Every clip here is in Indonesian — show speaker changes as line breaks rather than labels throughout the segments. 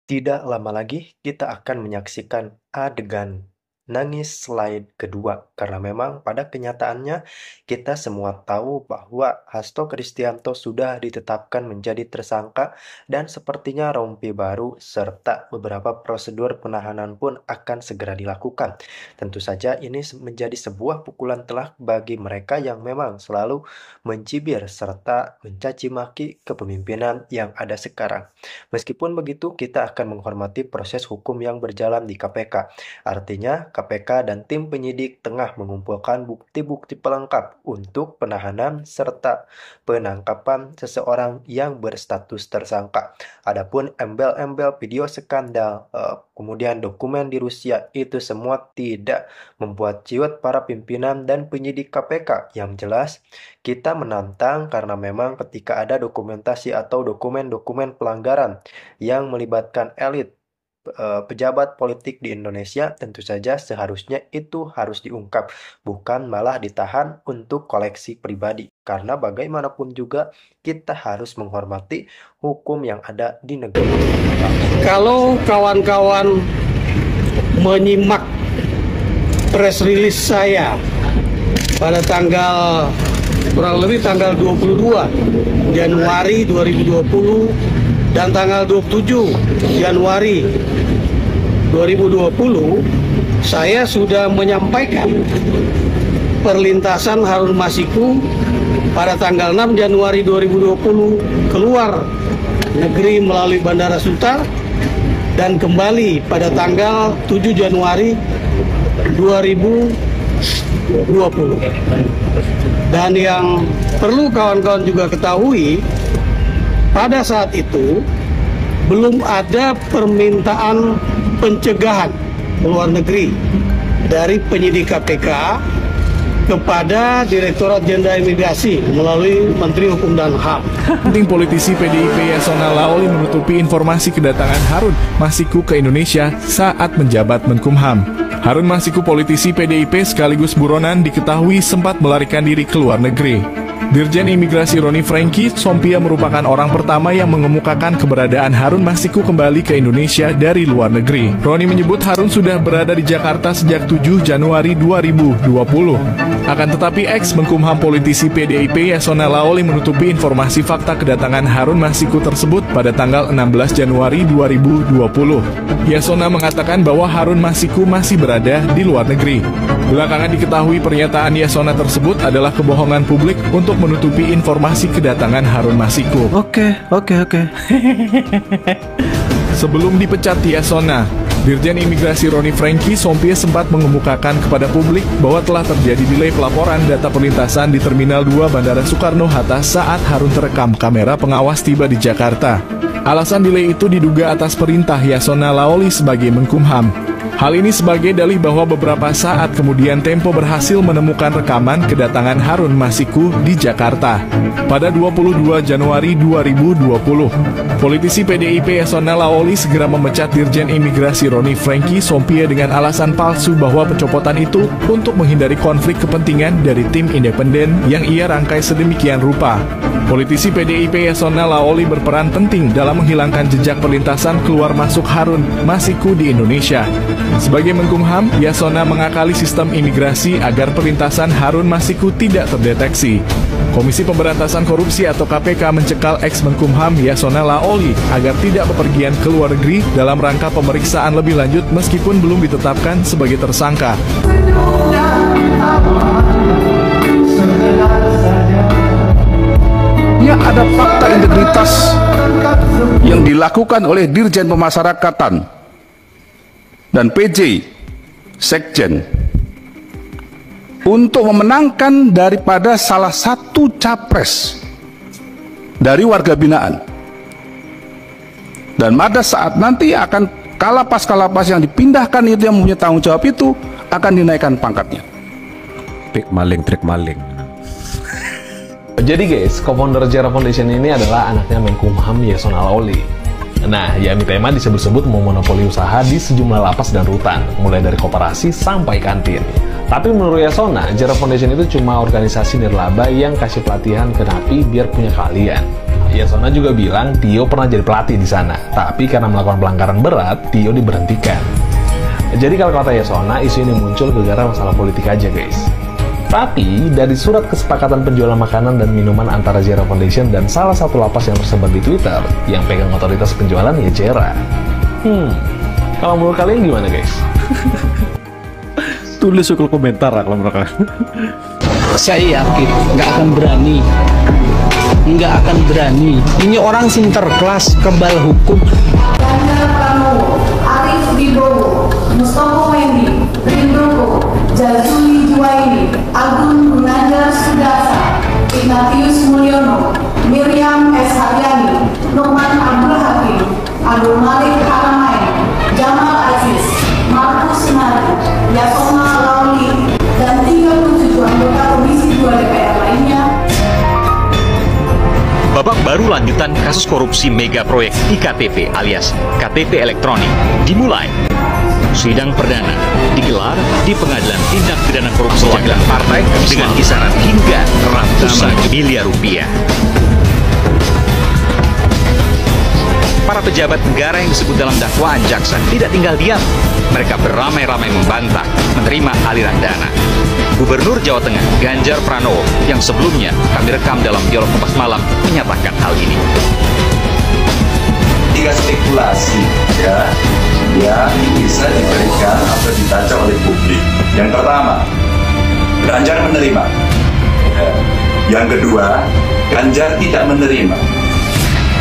Tidak lama lagi kita akan menyaksikan adegan nangis slide kedua karena memang pada kenyataannya kita semua tahu bahwa Hasto Kristianto sudah ditetapkan menjadi tersangka dan sepertinya rompi baru serta beberapa prosedur penahanan pun akan segera dilakukan. Tentu saja ini menjadi sebuah pukulan telak bagi mereka yang memang selalu mencibir serta mencaci maki kepemimpinan yang ada sekarang. Meskipun begitu, kita akan menghormati proses hukum yang berjalan di KPK. Artinya, KPK dan tim penyidik tengah mengumpulkan bukti-bukti pelengkap untuk penahanan serta penangkapan seseorang yang berstatus tersangka. Adapun embel-embel video skandal, kemudian dokumen di Rusia, itu semua tidak membuat ciut para pimpinan dan penyidik KPK. Yang jelas, kita menantang karena memang ketika ada dokumentasi atau dokumen-dokumen pelanggaran yang melibatkan elit pejabat politik di Indonesia, tentu saja seharusnya itu harus diungkap, bukan malah ditahan untuk koleksi pribadi. Karena bagaimanapun juga kita harus menghormati hukum yang ada di negeri.
Kalau kawan-kawan menyimak press release saya pada kurang lebih tanggal 22 Januari 2020 dan tanggal 27 Januari 2020, saya sudah menyampaikan perlintasan Harun Masiku pada tanggal 6 Januari 2020 keluar negeri melalui Bandara Suta dan kembali pada tanggal 7 Januari 2020. Dan yang perlu kawan-kawan juga ketahui, pada saat itu belum ada permintaan pencegahan ke luar negeri dari penyidik KPK kepada Direktorat Jenderal Imigrasi melalui Menteri Hukum dan HAM.
Penting politisi PDIP Yasona Laoli menutupi informasi kedatangan Harun Masiku ke Indonesia saat menjabat Menkumham. Harun Masiku, politisi PDIP sekaligus buronan, diketahui sempat melarikan diri ke luar negeri. Dirjen Imigrasi Roni Franky Sompia merupakan orang pertama yang mengemukakan keberadaan Harun Masiku kembali ke Indonesia dari luar negeri. Roni menyebut Harun sudah berada di Jakarta sejak 7 Januari 2020. Akan tetapi ex-Menkumham politisi PDIP Yasona Laoli menutupi informasi fakta kedatangan Harun Masiku tersebut pada tanggal 16 Januari 2020. Yasona mengatakan bahwa Harun Masiku masih berada di luar negeri. Belakangan diketahui pernyataan Yasona tersebut adalah kebohongan publik untuk menutupi informasi kedatangan Harun Masiku.
Oke.
Sebelum dipecat Yasona, Dirjen Imigrasi Roni Franky Sompia sempat mengemukakan kepada publik bahwa telah terjadi delay pelaporan data perlintasan di Terminal 2 Bandara Soekarno-Hatta saat Harun terekam kamera pengawas tiba di Jakarta. Alasan delay itu diduga atas perintah Yasona Laoli sebagai Menkumham. Hal ini sebagai dalih bahwa beberapa saat kemudian Tempo berhasil menemukan rekaman kedatangan Harun Masiku di Jakarta pada 22 Januari 2020. Politisi PDIP Yasona Laoli segera memecat Dirjen Imigrasi Roni Franky Sompia dengan alasan palsu bahwa pencopotan itu untuk menghindari konflik kepentingan dari tim independen yang ia rangkai sedemikian rupa. Politisi PDIP Yasona Laoli berperan penting dalam menghilangkan jejak perlintasan keluar masuk Harun Masiku di Indonesia. Sebagai Menkumham, Yasona mengakali sistem imigrasi agar perlintasan Harun Masiku tidak terdeteksi. Komisi Pemberantasan Korupsi atau KPK mencekal ex-Menkumham Yasona Laoli agar tidak bepergian ke luar negeri dalam rangka pemeriksaan lebih lanjut meskipun belum ditetapkan sebagai tersangka.
Ya, ada fakta integritas yang dilakukan oleh Dirjen Pemasyarakatan dan PJ Sekjen untuk memenangkan daripada salah satu capres dari warga binaan, dan pada saat nanti akan kalapas yang dipindahkan itu yang punya tanggung jawab itu akan dinaikkan pangkatnya.
Trik maling.
Jadi guys, co-founder Jera Foundation ini adalah anaknya Menkumham Yasona Laoli. Nah, Yami Tema disebut-sebut memonopoli usaha di sejumlah lapas dan rutan, mulai dari koperasi sampai kantin. Tapi menurut Yasona, Jera Foundation itu cuma organisasi nirlaba yang kasih pelatihan ke napi biar punya keahlian. Yasona juga bilang Tio pernah jadi pelatih di sana, tapi karena melakukan pelanggaran berat, Tio diberhentikan. Jadi kalau kata Yasona, isu ini muncul gara-gara masalah politik aja guys. Tapi dari surat kesepakatan penjualan makanan dan minuman antara Jera Foundation dan salah satu lapas yang tersebar di Twitter, yang pegang otoritas penjualan ya Jera. Kalau menurut kalian gimana guys?
Tulis di komentar kalau menurut kalian.
Saya yakin nggak akan berani. Ini orang sinterklas, kebal hukum.
Ganjar Pranowo, Arif Wibowo, Mustopo Mendi, Ridoko, Jazuli Juwaini, Agung Gunajar Sudasa, Ignatius Mulyono, Miriam S. Haryani, Nurman Abdul Hakim, Abdul Malik Haramain, Jamal Aziz, Markus Nari, Yasona Lauli, dan 37 anggota Komisi 2 DPR lainnya.
Babak baru lanjutan kasus korupsi mega proyek IKTP alias KTP elektronik dimulai. Sidang perdana digelar di Pengadilan Tindak Pidana Korupsi Jakarta Partai dengan kisaran hingga ratusan miliar rupiah. Para pejabat negara yang disebut dalam dakwaan jaksa tidak tinggal diam. Mereka beramai-ramai membantah menerima aliran dana. Gubernur Jawa Tengah Ganjar Pranowo yang sebelumnya kami rekam dalam dialog Kompas Malam menyatakan hal ini.
3 spekulasi yang bisa diberikan atau dibaca oleh publik. Yang pertama, Ganjar menerima. Yang kedua, Ganjar tidak menerima.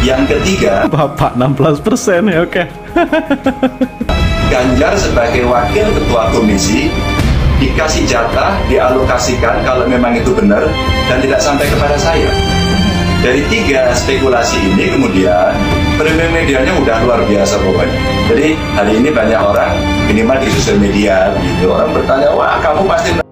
Yang ketiga,
Bapak 16% ya, oke.
Ganjar sebagai wakil ketua komisi dikasih jatah, dialokasikan kalau memang itu benar dan tidak sampai kepada saya. Dari 3 spekulasi ini kemudian premium medianya udah luar biasa pokoknya. Jadi hari ini banyak orang minimal di sosial media gitu, orang bertanya, wah kamu pasti